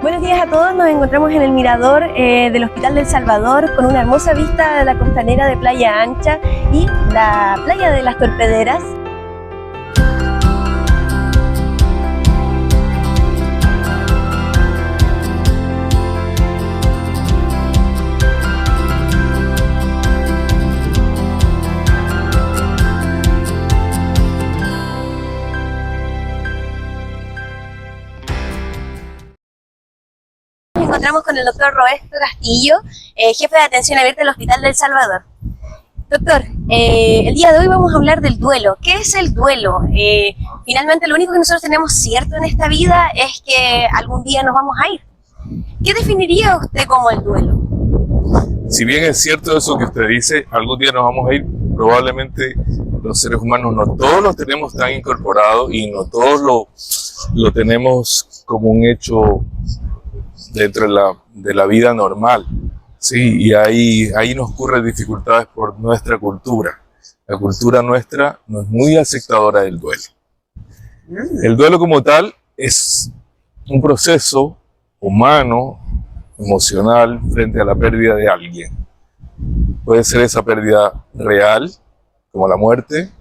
Buenos días a todos, nos encontramos en el mirador del Hospital del Salvador con una hermosa vista de la costanera de Playa Ancha y la playa de las Torpederas. Nos encontramos con el doctor Roberto Castillo, jefe de atención abierta del Hospital del Salvador. Doctor, el día de hoy vamos a hablar del duelo. ¿Qué es el duelo? Finalmente lo único que nosotros tenemos cierto en esta vida es que algún día nos vamos a ir. ¿Qué definiría usted como el duelo? Si bien es cierto eso que usted dice, algún día nos vamos a ir, probablemente los seres humanos no todos los tenemos tan incorporados y no todos lo tenemos como un hecho dentro de la vida normal, ¿sí? Y ahí nos ocurren dificultades por nuestra cultura. La cultura nuestra no es muy aceptadora del duelo. El duelo como tal es un proceso humano, emocional, frente a la pérdida de alguien. Puede ser esa pérdida real, como la muerte,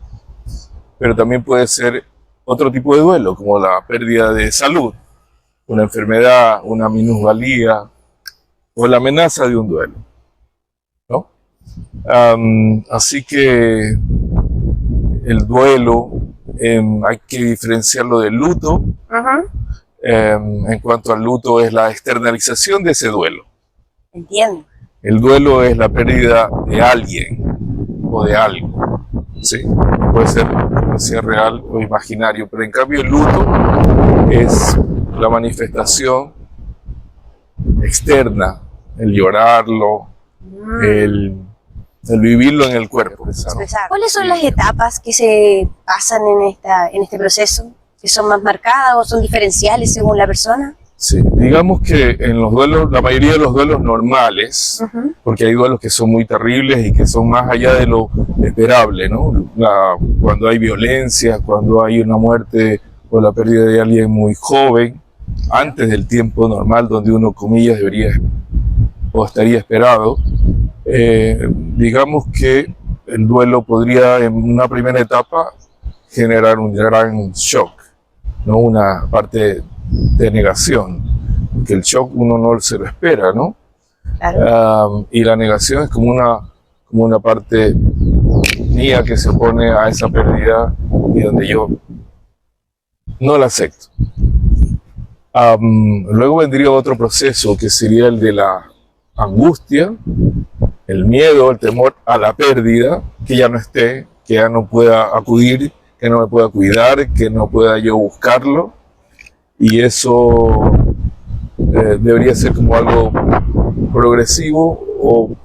pero también puede ser otro tipo de duelo, como la pérdida de salud, una enfermedad, una minusvalía o la amenaza de un duelo, ¿no? Así que el duelo hay que diferenciarlo del luto. En cuanto al luto es la externalización de ese duelo. Entiendo. El duelo es la pérdida de alguien o de algo, ¿sí? Puede ser real o imaginario, pero en cambio el luto es la manifestación externa, el llorarlo, el vivirlo en el cuerpo. ¿Cuáles son las etapas que se pasan en este proceso? ¿Que son más marcadas o son diferenciales según la persona? Sí, digamos que en los duelos, la mayoría de los duelos normales, porque hay duelos que son muy terribles y que son más allá de lo esperable, ¿no? Cuando hay violencia, cuando hay una muerte o la pérdida de alguien muy joven, antes del tiempo normal donde uno, comillas, debería o estaría esperado, digamos que el duelo podría en una primera etapa generar un gran shock, ¿no? Una parte de negación, que el shock uno no se lo espera, ¿no? Claro. Y la negación es como una parte mía que se opone a esa pérdida y donde yo no la acepto. Luego vendría otro proceso que sería el de la angustia, el miedo, el temor a la pérdida, que ya no esté, que ya no pueda acudir, que no me pueda cuidar, que no pueda yo buscarlo. Y eso debería ser como algo progresivo o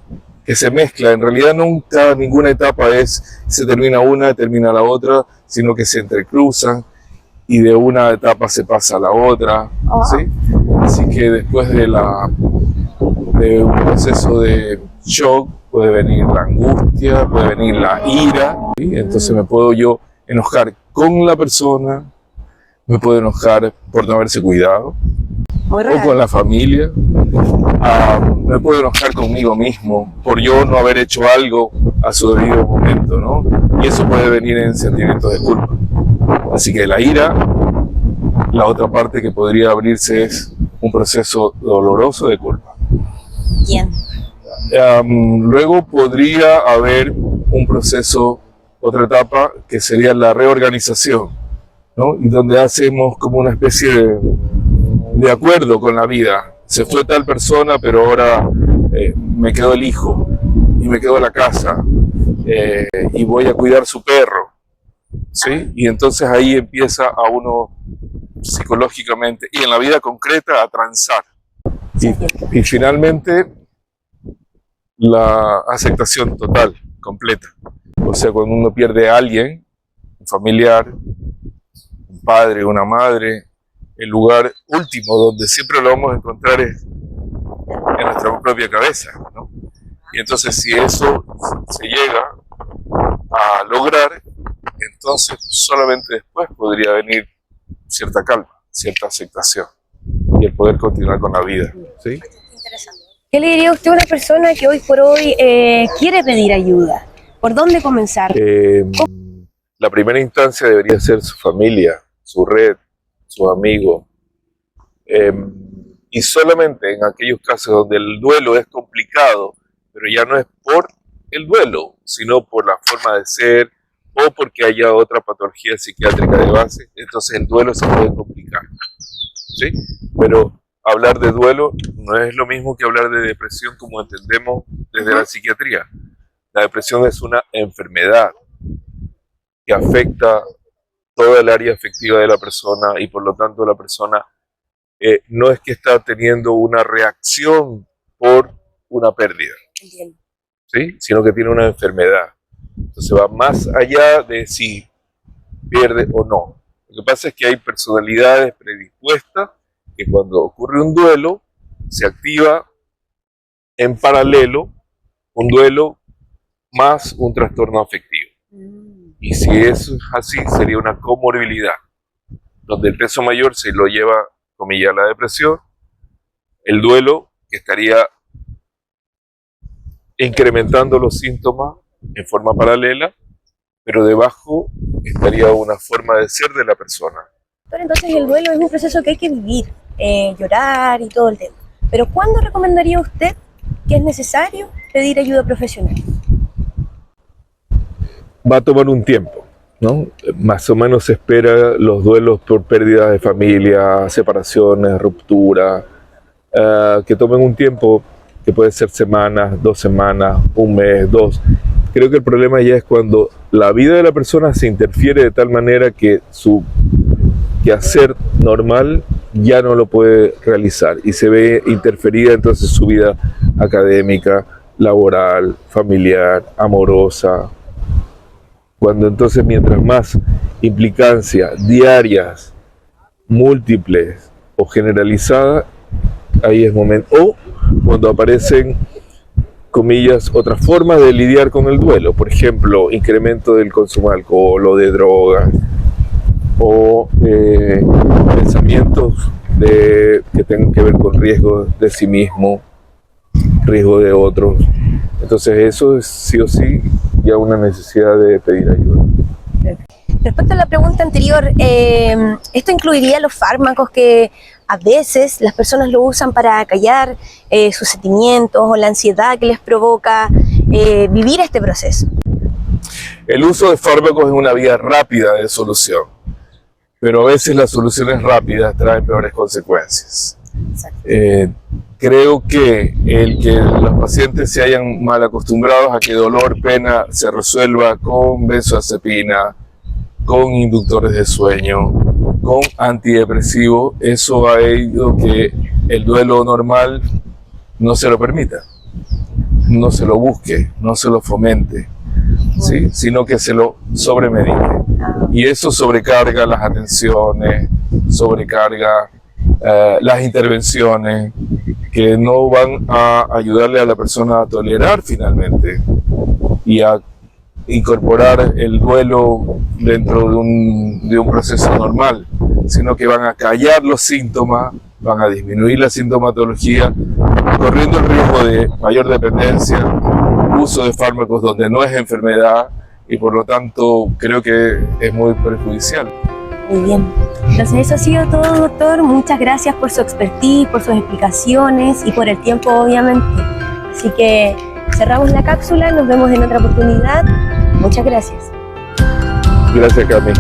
que se mezcla. En realidad nunca, ninguna etapa se termina una, termina la otra, sino que se entrecruzan y de una etapa se pasa a la otra, ¿sí? Así que después de un proceso de shock puede venir la angustia, puede venir la ira, ¿sí? Entonces me puedo yo enojar con la persona, me puedo enojar por no haberse cuidado, o con la familia, me puedo enojar conmigo mismo por yo no haber hecho algo a su debido momento, ¿no? Y eso puede venir en sentimientos de culpa. Así que la ira, la otra parte que podría abrirse es un proceso doloroso de culpa. Bien. Luego podría haber un proceso, otra etapa, que sería la reorganización, ¿no? Y donde hacemos como una especie de acuerdo con la vida. Se fue tal persona, pero ahora me quedó el hijo, y me quedó la casa, y voy a cuidar su perro, ¿sí? Y entonces ahí empieza a uno psicológicamente y en la vida concreta a transar. Y finalmente la aceptación total, completa. O sea, cuando uno pierde a alguien, un familiar, un padre, una madre, el lugar último donde siempre lo vamos a encontrar es en nuestra propia cabeza, ¿no? Y entonces si eso se llega a lograr, entonces solamente después podría venir cierta calma, cierta aceptación. y el poder continuar con la vida. ¿Sí? Interesante. ¿Qué le diría usted a una persona que hoy por hoy quiere pedir ayuda? ¿Por dónde comenzar? La primera instancia debería ser su familia, su red, sus amigos. Y solamente en aquellos casos donde el duelo es complicado, pero ya no es por el duelo, sino por la forma de ser o porque haya otra patología psiquiátrica de base, entonces el duelo se puede complicar. ¿Sí? Pero hablar de duelo no es lo mismo que hablar de depresión como entendemos desde la psiquiatría. La depresión es una enfermedad que afecta toda el área afectiva de la persona y por lo tanto la persona no es que está teniendo una reacción por una pérdida, ¿sí? Sino que tiene una enfermedad. Entonces va más allá de si pierde o no. Lo que pasa es que hay personalidades predispuestas que cuando ocurre un duelo se activa en paralelo un duelo más un trastorno afectivo. Y si eso es así, sería una comorbilidad, donde el peso mayor se lo lleva, comillas, la depresión, el duelo que estaría incrementando los síntomas en forma paralela, pero debajo estaría una forma de ser de la persona. Pero entonces el duelo es un proceso que hay que vivir, llorar y todo el tema. Pero ¿cuándo recomendaría usted que es necesario pedir ayuda profesional? Va a tomar un tiempo, ¿no? Más o menos se espera los duelos por pérdidas de familia, separaciones, ruptura, que tomen un tiempo que puede ser semanas, 2 semanas, 1 mes, 2. Creo que el problema ya es cuando la vida de la persona se interfiere de tal manera que su quehacer normal ya no lo puede realizar y se ve interferida entonces su vida académica, laboral, familiar, amorosa. Cuando entonces mientras más implicancias diarias, múltiples o generalizadas, ahí es momento. O cuando aparecen, comillas, otras formas de lidiar con el duelo, por ejemplo, incremento del consumo de alcohol o de drogas, o pensamientos que tengan que ver con riesgos de sí mismo, riesgo de otros. Entonces eso es sí o sí ya una necesidad de pedir ayuda. Respecto a la pregunta anterior, ¿esto incluiría los fármacos que a veces las personas lo usan para callar sus sentimientos o la ansiedad que les provoca vivir este proceso? El uso de fármacos es una vía rápida de solución, pero a veces las soluciones rápidas traen peores consecuencias. Creo que el que los pacientes se hayan mal acostumbrados a que dolor, pena se resuelva con benzodiazepina, con inductores de sueño, con antidepresivos, eso ha hecho que el duelo normal no se lo permita, no se lo busque, no se lo fomente, ¿sí? Sino que se lo sobremedique. Y eso sobrecarga las atenciones, sobrecarga las intervenciones que no van a ayudarle a la persona a tolerar finalmente y a incorporar el duelo dentro de un proceso normal, sino que van a callar los síntomas, van a disminuir la sintomatología, corriendo el riesgo de mayor dependencia, uso de fármacos donde no es enfermedad y por lo tanto creo que es muy perjudicial. Muy bien. Entonces eso ha sido todo, doctor. Muchas gracias por su expertise, por sus explicaciones y por el tiempo, obviamente. Así que cerramos la cápsula, nos vemos en otra oportunidad. Muchas gracias. Gracias, Cami.